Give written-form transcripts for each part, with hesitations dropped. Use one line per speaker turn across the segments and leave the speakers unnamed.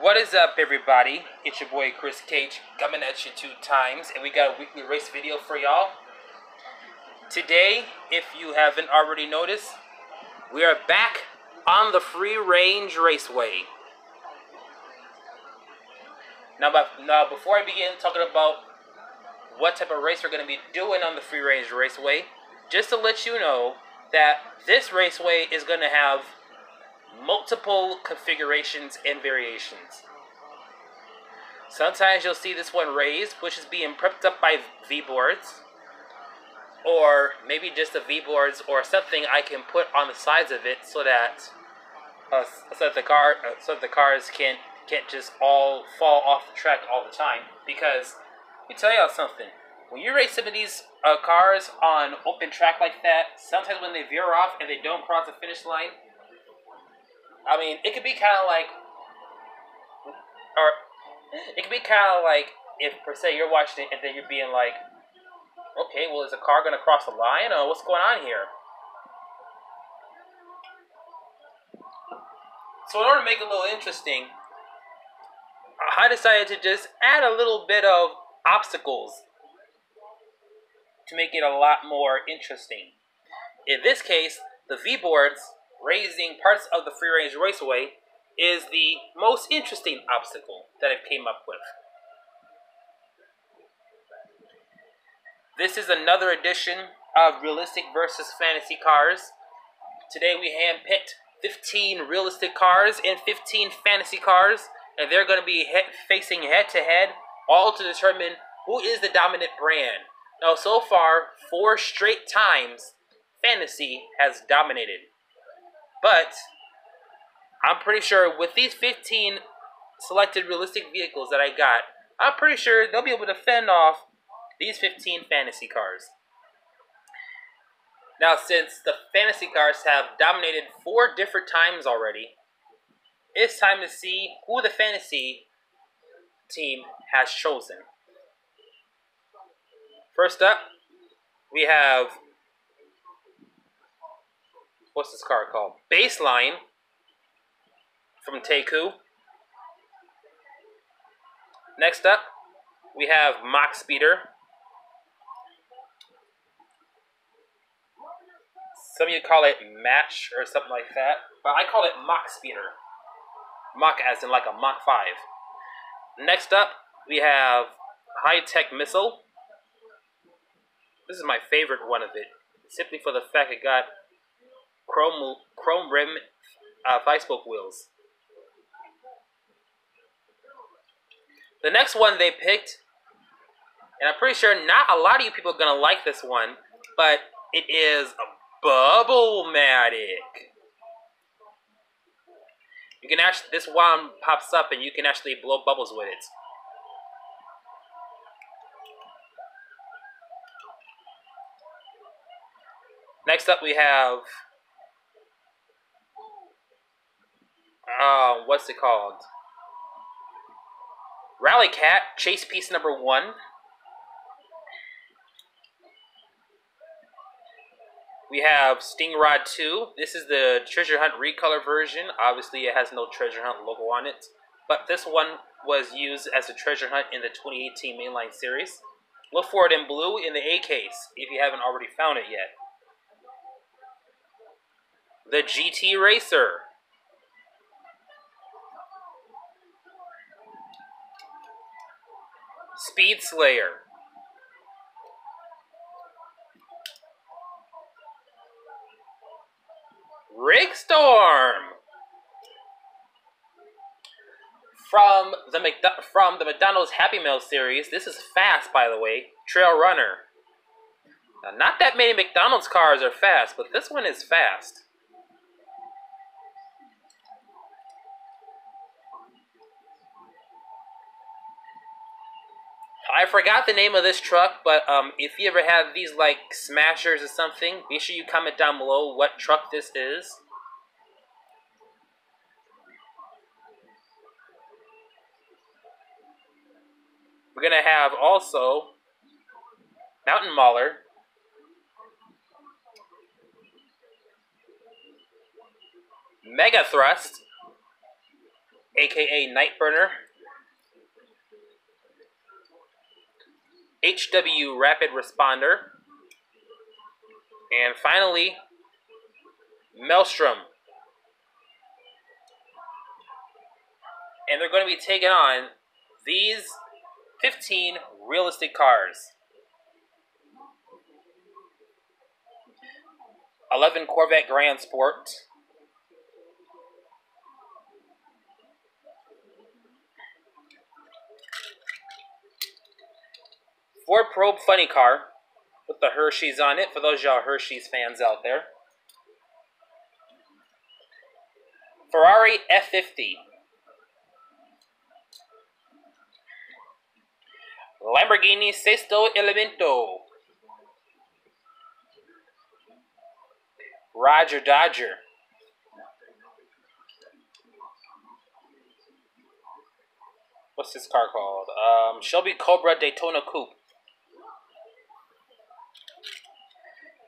What is up, everybody? It's your boy Chris Cage coming at you 2 times, and we got a weekly race video for y'all. Today, if you haven't already noticed, we are back on the free range raceway. Now, before I begin talking about what type of race we're going to be doing on the free range raceway, just to let you know that this raceway is going to have multiple configurations and variations. Sometimes you'll see this one raised, which is being prepped up by V-boards, or maybe just the V-boards or something I can put on the sides of it so that the cars can't just all fall off the track all the time. Because let me tell y'all something: when you race some of these cars on open track like that, sometimes when they veer off and they don't cross the finish line, I mean, it could be kind of like, if per se you're watching it and then you're being like, okay, well, is a car going to cross the line, or what's going on here? So in order to make it a little interesting, I decided to just add a little bit of obstacles to make it a lot more interesting. In this case, the V-boards raising parts of the free range raceway is the most interesting obstacle that I've came up with. This is another edition of Realistic versus Fantasy cars. Today we handpicked 15 realistic cars and 15 fantasy cars, and they're going to be facing head-to-head, all to determine who is the dominant brand. Now, so far, 4 straight times, fantasy has dominated. But I'm pretty sure with these 15 selected realistic vehicles that I got, I'm pretty sure they'll be able to fend off these 15 fantasy cars. Now, since the fantasy cars have dominated 4 different times already, it's time to see who the fantasy team has chosen. First up, we have, what's this car called? Baseline from Taku. Next up, we have Mach Speeder. Some of you call it Match or something like that, but I call it Mach Speeder. Mach as in like a Mach 5. Next up, we have High Tech Missile. This is my favorite one of it, simply for the fact it got chrome rim 5-spoke wheels. The next one they picked, and I'm pretty sure not a lot of you people are going to like this one, but it is Bubble-matic. You can actually, this one pops up and you can actually blow bubbles with it. Next up we have, what's it called? Rally Cat, chase piece number 1. We have Stingrod 2. This is the Treasure Hunt recolor version. Obviously, it has no Treasure Hunt logo on it, but this one was used as a Treasure Hunt in the 2018 Mainline Series. Look for it in blue in the A case if you haven't already found it yet. The GT Racer. Speed Slayer. Rigstorm. From the McDonald's Happy Meal series, this is fast, by the way, Trail Runner. Now, not that many McDonald's cars are fast, but this one is fast. I forgot the name of this truck, but if you ever have these like smashers or something, make sure you comment down below what truck this is. We're gonna have also Mountain Mauler, Mega Thrust, aka Nightburner, HW Rapid Responder, and finally, Maelstrom. And they're going to be taking on these 15 realistic cars. 11 Corvette Grand Sport. 4 Probe Funny Car with the Hershey's on it, for those y'all Hershey's fans out there. Ferrari F50. Lamborghini Sesto Elemento. Roger Dodger. What's this car called? Shelby Cobra Daytona Coupe.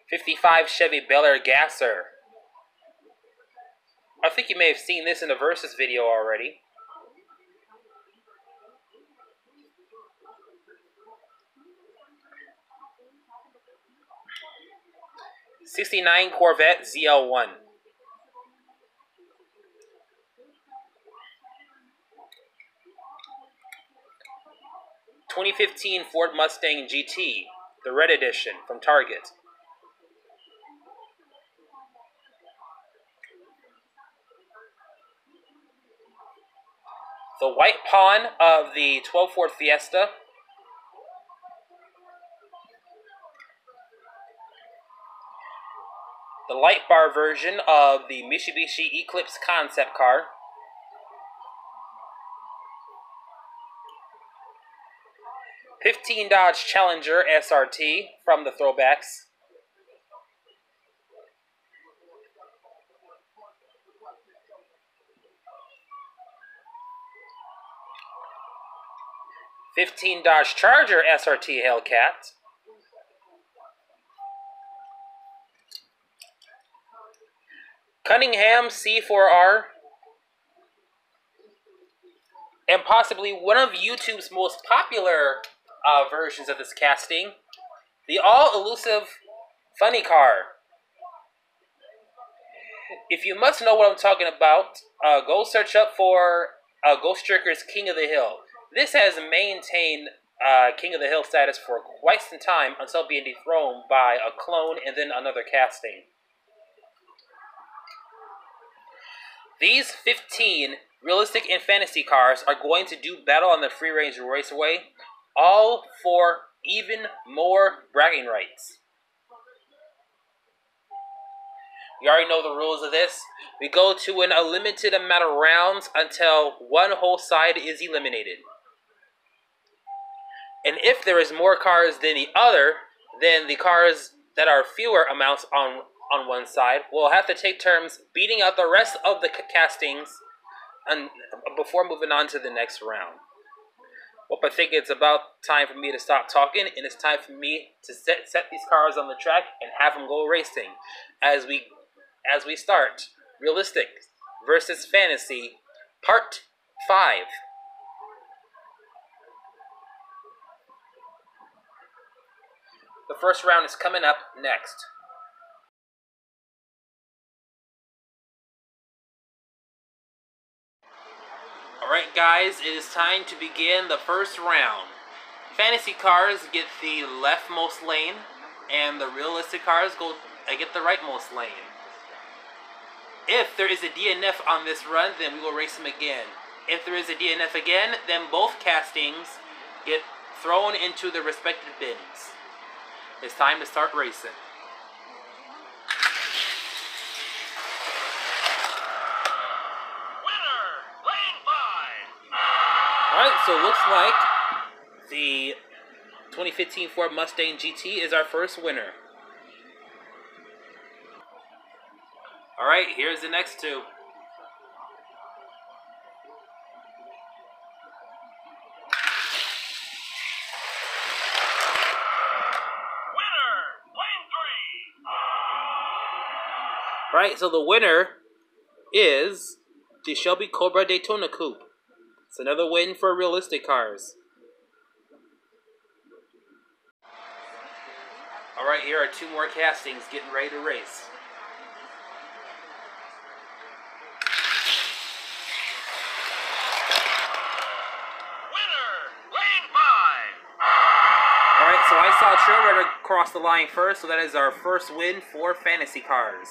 55 Chevy Bel Air Gasser. I think you may have seen this in the Versus video already. '69 Corvette ZL1. '2015 Ford Mustang GT, the red edition from Target. The white pawn of the 12 Ford Fiesta. The light bar version of the Mitsubishi Eclipse concept car. '15 Dodge Challenger SRT from the throwbacks. '15 Dodge Charger SRT Hellcat. Cunningham C4R. And possibly one of YouTube's most popular versions of this casting, the all-elusive Funny Car. If you must know what I'm talking about, go search up for Ghost Tricker's King of the Hill. This has maintained King of the Hill status for quite some time until being dethroned by a clone and then another casting. These 15 realistic and fantasy cars are going to do battle on the Free Range Raceway, all for even more bragging rights. You already know the rules of this. We go to an unlimited amount of rounds until one whole side is eliminated. And if there is more cars than the other, then the cars that are fewer amounts on one side will have to take turns beating out the rest of the castings before moving on to the next round. Well, I think it's about time for me to stop talking, and it's time for me to set these cars on the track and have them go racing. As we start Realistic versus Fantasy, Part 5. The first round is coming up next. Alright guys, it is time to begin the first round. Fantasy cars get the leftmost lane, and the realistic cars get the rightmost lane. If there is a DNF on this run, then we will race them again. If there is a DNF again, then both castings get thrown into the respective bins. It's time to start racing. Alright, so it looks like the 2015 Ford Mustang GT is our first winner. Alright, here's the next two. Alright, so the winner is the Shelby Cobra Daytona Coupe. It's another win for Realistic Cars. Alright, here are two more castings getting ready to race. Alright, so I saw Trailrunner cross the line first, so that is our first win for Fantasy Cars.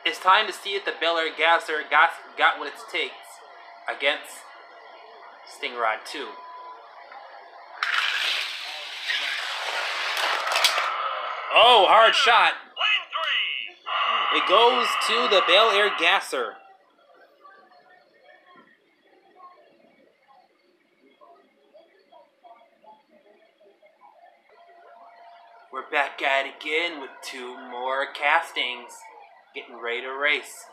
It's time to see if the Bel Air Gasser got what it takes against Stingrod 2. Oh, hard shot. It goes to the Bel Air Gasser. We're back at it again with two more castings. Getting ready to race.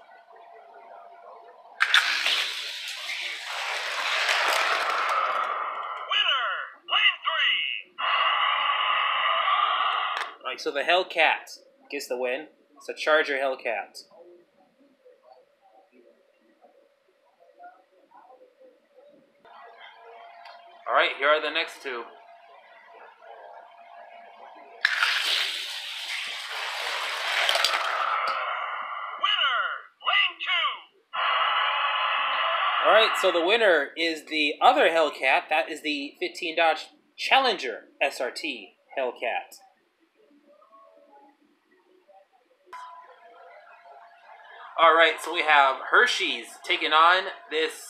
Winner, lane 3. Alright, so the Hellcat gets the win. It's a Charger Hellcat. Alright, here are the next two. Alright, so the winner is the other Hellcat. That is the 15 Dodge Challenger SRT Hellcat. Alright, so we have Hershey's taking on this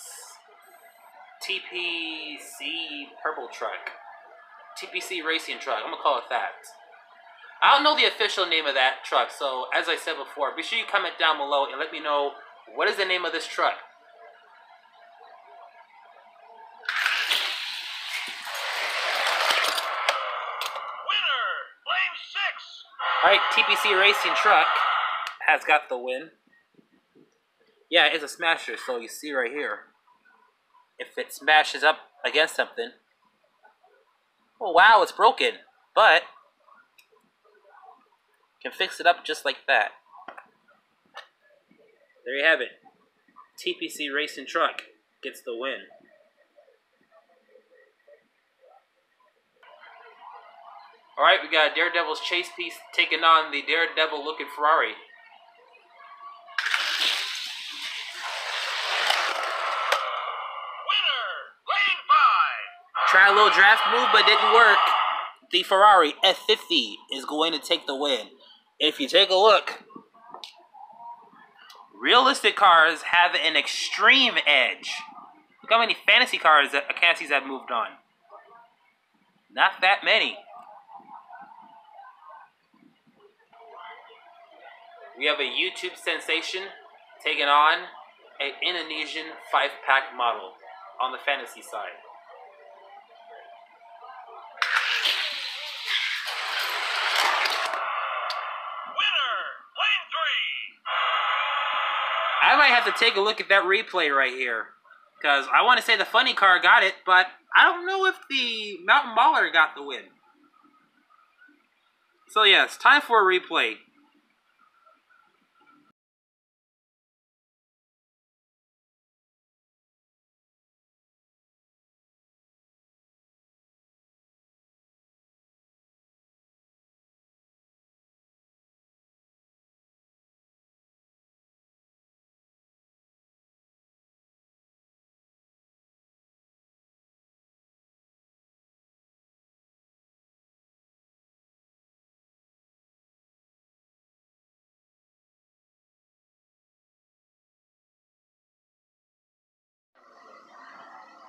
TPC purple truck. TPC racing truck. I'm going to call it that. I don't know the official name of that truck, so as I said before, be sure you comment down below and let me know what is the name of this truck. Alright, TPC Racing Truck has got the win. Yeah, it's a smasher, so you see right here. If it smashes up against something. Oh wow, it's broken. But can fix it up just like that. There you have it. TPC Racing Truck gets the win. Alright, we got Daredevil's chase piece taking on the Daredevil looking Ferrari. Winner, lane 5. Tried a little draft move, but didn't work. The Ferrari F50 is going to take the win. If you take a look, Realistic Cars have an extreme edge. Look how many fantasy cars that Acassi's have moved on. Not that many. We have a YouTube sensation taking on an Indonesian 5-pack model on the fantasy side. Winner, lane 3. I might have to take a look at that replay right here, because I want to say the funny car got it, but I don't know if the Mountain Mauler got the win. So yes, time for a replay.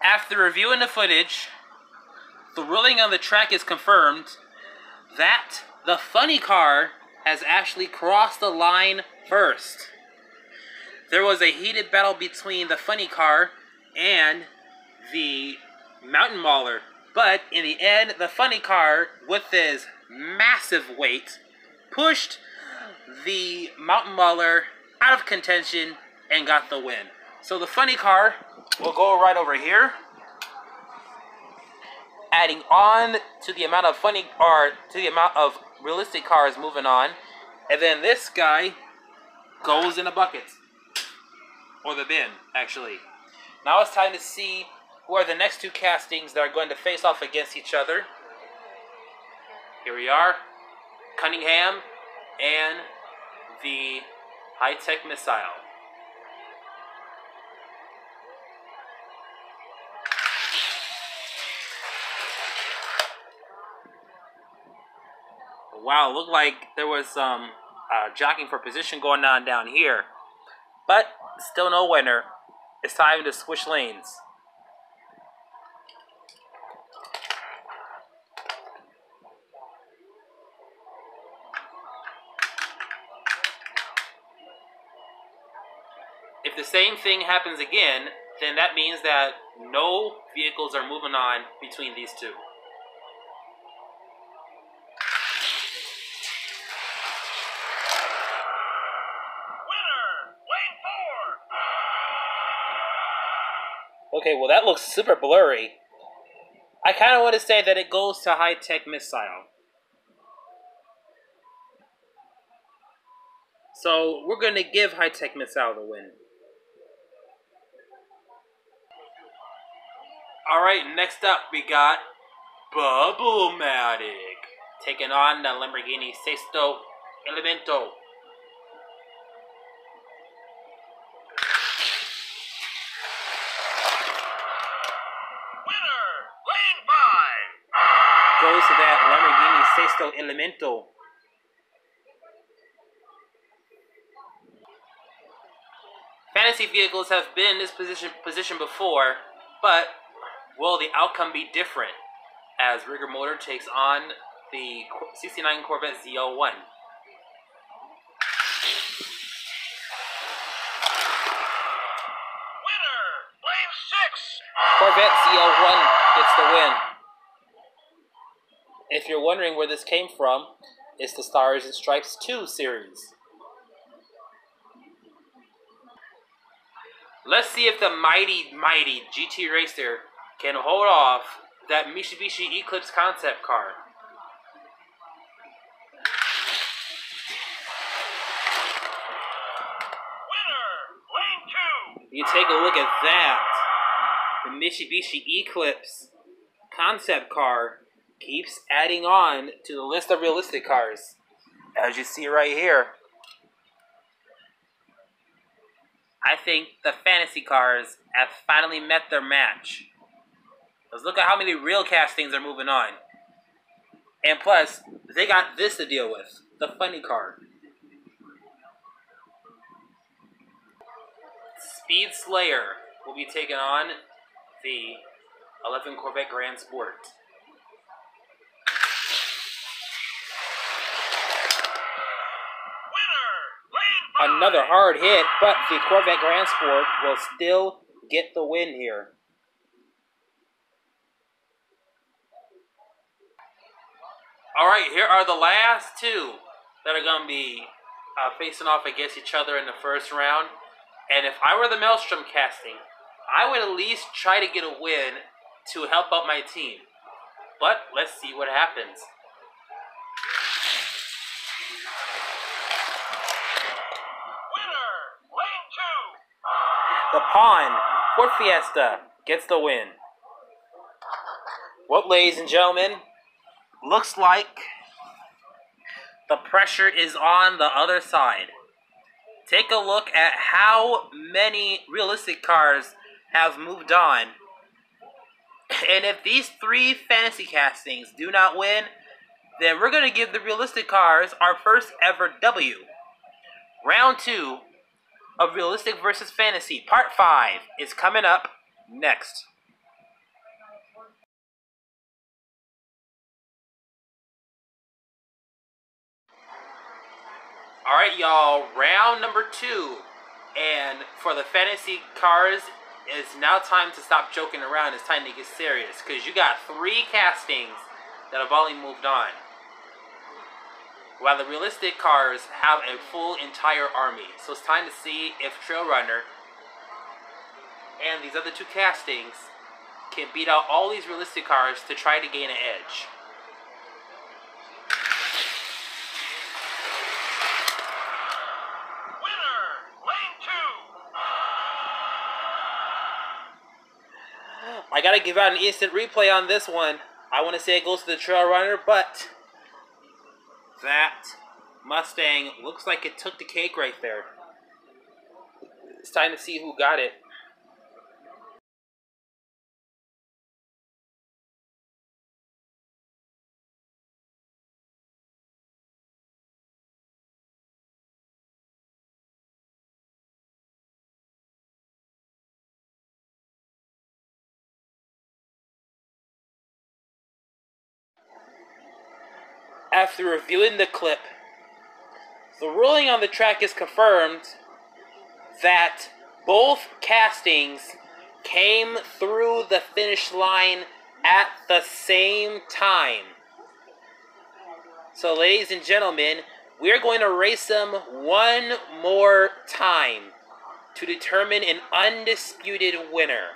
After reviewing the footage, the ruling on the track is confirmed that the funny car has actually crossed the line first. There was a heated battle between the funny car and the Mountain Mauler, but in the end, the funny car, with his massive weight, pushed the Mountain Mauler out of contention and got the win. So the funny car will go right over here, adding on to the amount of funny, or to the amount of realistic cars moving on. And then this guy goes in a bucket. Or the bin, actually. Now it's time to see who are the next two castings that are going to face off against each other. Here we are. Cunningham and the high-tech missile. Wow, it looked like there was some jockeying for position going on down here. But still no winner. It's time to switch lanes. If the same thing happens again, then that means that no vehicles are moving on between these two. Okay, well that looks super blurry. I kind of want to say that it goes to high-tech missile. So we're going to give high-tech missile the win. Alright, next up we got Bubble-Matic taking on the Lamborghini Sesto Elemento. Goes to that Lamborghini Sesto Elemento. Fantasy vehicles have been in this position before, but will the outcome be different as Rigger Motor takes on the 69 Corvette Z01?
Winner, Lane 6.
Corvette Z01 gets the win. If you're wondering where this came from, it's the Stars and Stripes 2 series. Let's see if the mighty GT Racer can hold off that Mitsubishi Eclipse concept car.
Winner, Lane 2.
You take a look at that. The Mitsubishi Eclipse concept car keeps adding on to the list of realistic cars, as you see right here. I think the fantasy cars have finally met their match. Let's look at how many real castings are moving on. And plus, they got this to deal with, the funny car. Speed Slayer will be taking on the 11 Corvette Grand Sport. Another hard hit, but the Corvette Grand Sport will still get the win here. Alright, here are the last two that are going to be facing off against each other in the first round. And if I were the Maelstrom casting, I would at least try to get a win to help out my team. But let's see what happens. The Pawn, Ford Fiesta, gets the win. Well, ladies and gentlemen, looks like the pressure is on the other side. Take a look at how many realistic cars have moved on. And if these three fantasy castings do not win, then we're going to give the realistic cars our first ever W. Round 2 of Realistic versus Fantasy, Part 5, is coming up next. Alright, y'all, round number 2. And for the fantasy cars, it's now time to stop joking around. It's time to get serious, because you got 3 castings that have only moved on, while the realistic cars have a full entire army. So it's time to see if Trail Runner and these other 2 castings can beat out all these realistic cars to try to gain an edge.
Winner,
gotta give out an instant replay on this one. I want to say it goes to the Trail Runner, but that Mustang looks like it took the cake right there. It's time to see who got it. After reviewing the clip, the ruling on the track is confirmed that both castings came through the finish line at the same time. So, ladies and gentlemen, we're going to race them one more time to determine an undisputed winner.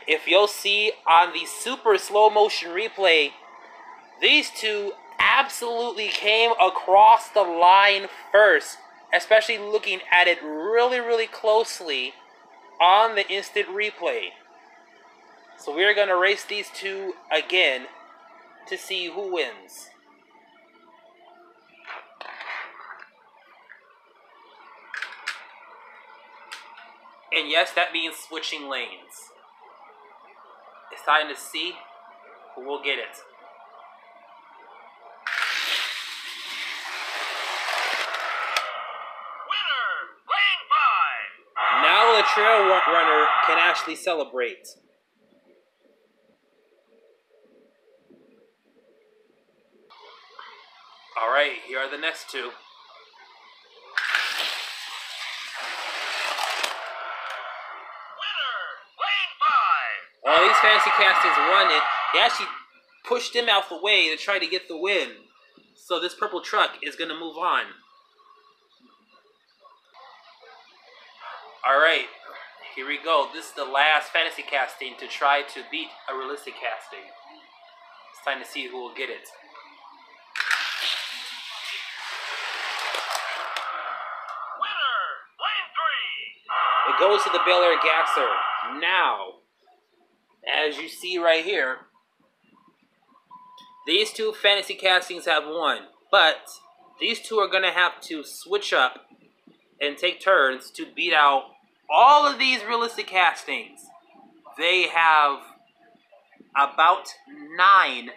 If you'll see on the super slow motion replay, these two absolutely came across the line first, especially looking at it really closely on the instant replay. So we're going to race these two again to see who wins. And yes, that means switching lanes. It's time to see who will get it.
Winner, lane 5.
Now the Trail Runner can actually celebrate. Alright, here are the next two. Well, these fantasy castings won it. They actually pushed him out the way to try to get the win. So this purple truck is going to move on. Alright, here we go. This is the last fantasy casting to try to beat a realistic casting. It's time to see who will get it.
Winner, lane 3.
It goes to the Bel Air Gasser. Now, as you see right here, these two fantasy castings have won, but these two are going to have to switch up and take turns to beat out all of these realistic castings. They have about 9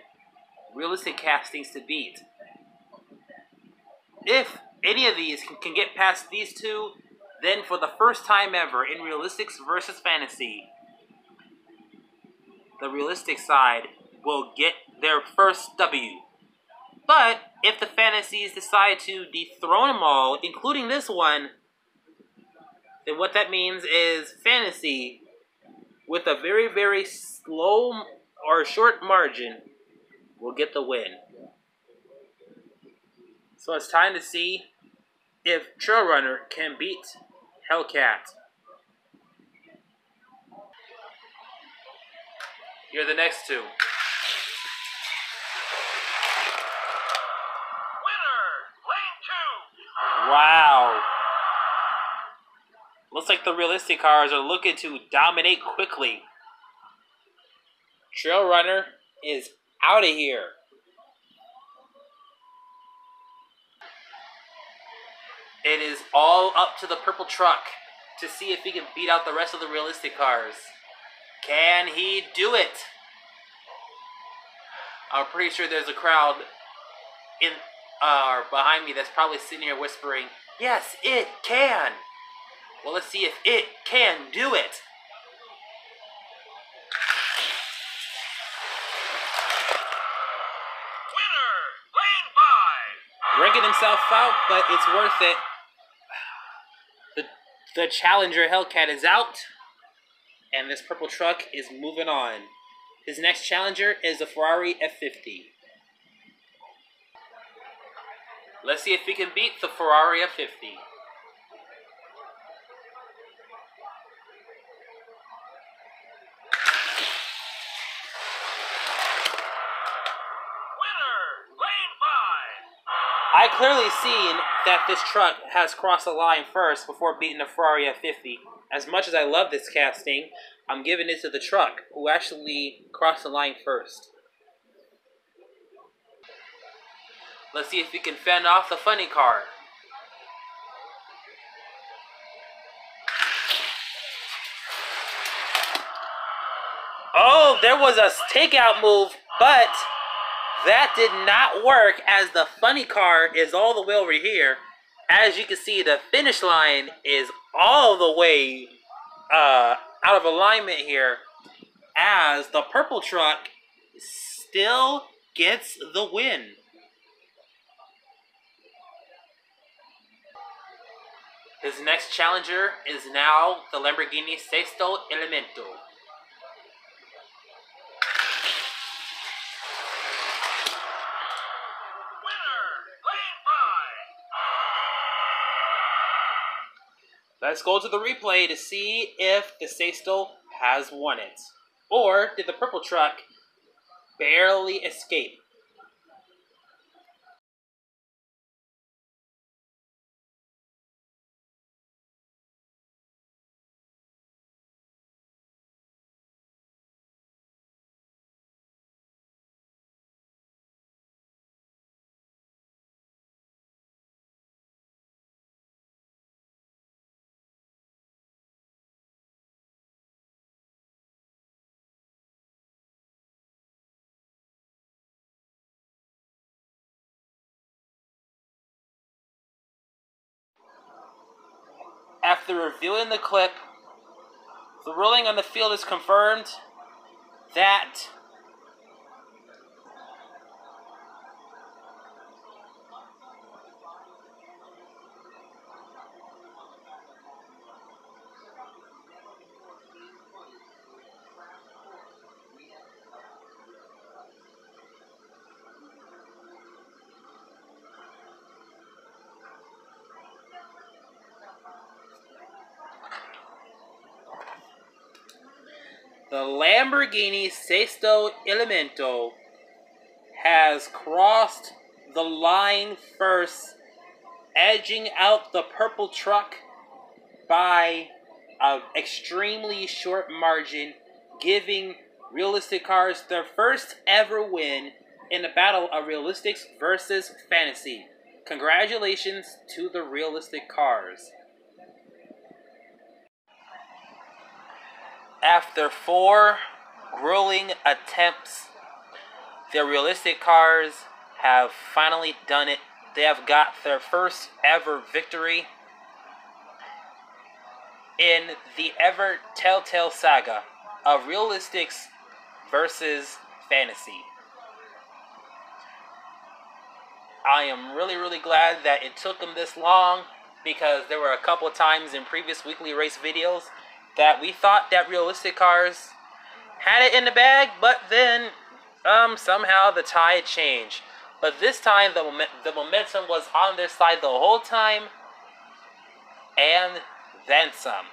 realistic castings to beat. If any of these can get past these two, then for the first time ever in Realistix versus Fantasy, the realistic side will get their first W. But if the fantasies decide to dethrone them all, including this one, then what that means is fantasy, with a very slow or short margin, will get the win. So it's time to see if Trail Runner can beat Hellcat. Here are the next two.
Winner, lane 2.
Wow. Looks like the realistic cars are looking to dominate quickly. Trail Runner is out of here. It is all up to the purple truck to see if he can beat out the rest of the realistic cars. Can he do it? I'm pretty sure there's a crowd in behind me that's probably sitting here whispering, "Yes, it can." Well, let's see if it can do it.
Winner, lane 5.
Rigging himself out, but it's worth it. The Challenger Hellcat is out, and this purple truck is moving on. His next challenger is the Ferrari F50. Let's see if he can beat the Ferrari F50.
Winner, lane 5.
I clearly seen that this truck has crossed the line first before beating the Ferrari F50. as much as I love this casting, I'm giving it to the truck, who actually crossed the line first. Let's see if we can fend off the funny car. Oh, there was a takeout move, but that did not work as the funny car is all the way over here. As you can see, the finish line is all the way out of alignment here, as the purple truck still gets the win. His next challenger is now the Lamborghini Sexto Elemento. Let's go to the replay to see if the Sexto has won it. Or did the purple truck barely escape? After reviewing the clip, the ruling on the field is confirmed that the Lamborghini Sexto Elemento has crossed the line first, edging out the purple truck by an extremely short margin, giving Realistic Cars their first ever win in the battle of Realistix versus Fantasy. Congratulations to the Realistic Cars. After 4 grueling attempts, the Realistic Cars have finally done it. They have got their first ever victory in the ever telltale saga of Realistix versus Fantasy. I am really glad that it took them this long, because there were a couple of times in previous weekly race videos that we thought that Realistic Cars had it in the bag, but then somehow the tide changed. But this time the momentum was on their side the whole time, and then some.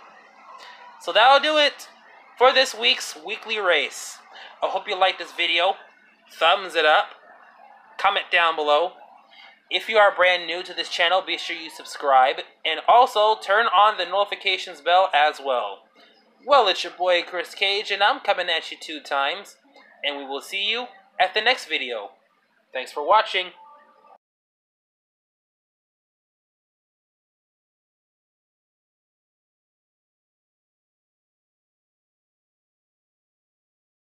So that'll do it for this week's weekly race. I hope you liked this video. Thumbs it up. Comment down below. If you are brand new to this channel, be sure you subscribe, and also turn on the notifications bell as well. Well, it's your boy Chris Cage, and I'm coming at you 2 times, and we will see you at the next video. Thanks for watching.